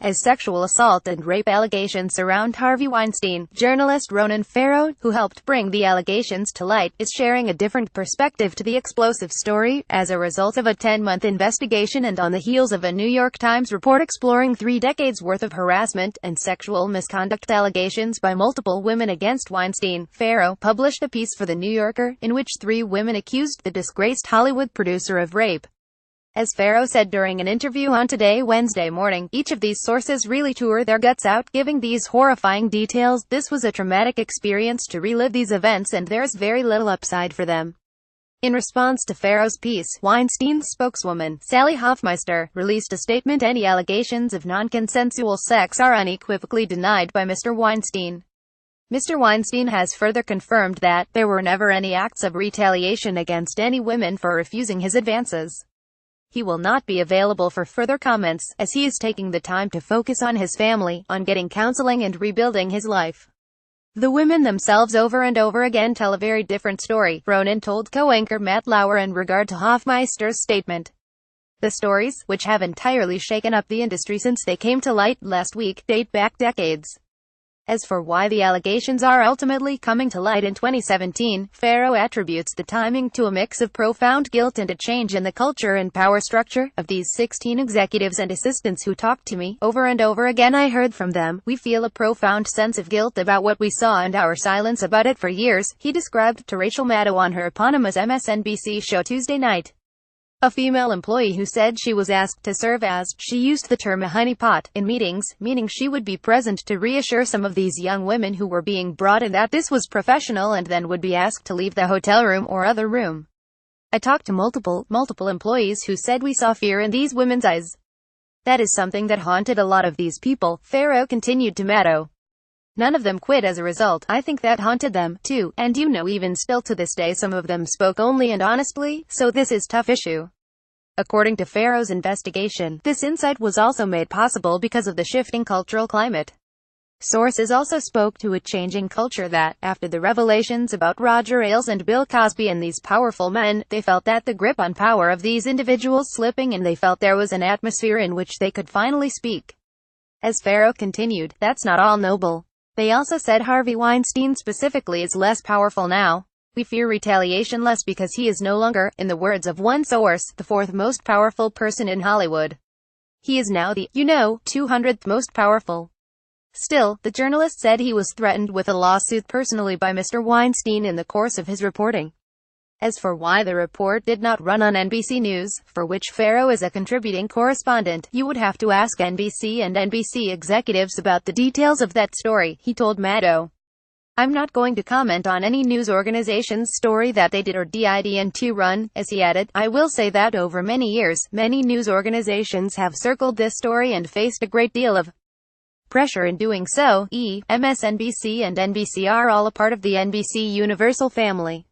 as sexual assault and rape allegations surround Harvey Weinstein. Journalist Ronan, who helped bring the allegations to light, is sharing a different perspective to the explosive story, as a result of a 10-month investigation and on the heels of a New York Times report exploring 3 decades worth of harassment and sexual misconduct allegations by multiple women against Weinstein. Farrow published a piece for The New Yorker, in which 3 women accused the disgraced Hollywood producer of rape. As Farrow said during an interview on Today Wednesday morning, each of these sources really tore their guts out giving these horrifying details. This was a traumatic experience to relive these events, and there's very little upside for them. In response to Farrow's piece, Weinstein's spokeswoman, Sally Hoffmeister, released a statement. Any allegations of non-consensual sex are unequivocally denied by Mr. Weinstein. Mr. Weinstein has further confirmed that there were never any acts of retaliation against any women for refusing his advances. He will not be available for further comments, as he is taking the time to focus on his family, on getting counseling and rebuilding his life. The women themselves over and over again tell a very different story, Ronan told co-anchor Matt Lauer in regard to Hoffmeister's statement. The stories, which have entirely shaken up the industry since they came to light last week, date back decades. As for why the allegations are ultimately coming to light in 2017, Farrow attributes the timing to a mix of profound guilt and a change in the culture and power structure. Of these 16 executives and assistants who talked to me, over and over again I heard from them, we feel a profound sense of guilt about what we saw and our silence about it for years, he described to Rachel Maddow on her eponymous MSNBC show Tuesday night. A female employee who said she was asked to serve as, she used the term a honeypot, in meetings, meaning she would be present to reassure some of these young women who were being brought in that this was professional and then would be asked to leave the hotel room or other room. I talked to multiple employees who said we saw fear in these women's eyes. That is something that haunted a lot of these people, Farrow continued to Maddow. None of them quit as a result. I think that haunted them, too, and even still to this day some of them spoke only and honestly, so this is tough issue. According to Farrow's investigation, this insight was also made possible because of the shifting cultural climate. Sources also spoke to a changing culture that, after the revelations about Roger Ailes and Bill Cosby and these powerful men, they felt that the grip on power of these individuals slipping and they felt there was an atmosphere in which they could finally speak. As Farrow continued, that's not all noble. They also said Harvey Weinstein specifically is less powerful now. We fear retaliation less because he is no longer, in the words of one source, the 4th most powerful person in Hollywood. He is now the, 200th most powerful. Still, the journalist said he was threatened with a lawsuit personally by Mr. Weinstein in the course of his reporting. As for why the report did not run on NBC News, for which Farrow is a contributing correspondent, you would have to ask NBC and NBC executives about the details of that story, he told Maddow. I'm not going to comment on any news organization's story that they did or didn't run, as he added. I will say that over many years, many news organizations have circled this story and faced a great deal of pressure in doing so. MSNBC and NBC are all a part of the NBC Universal family.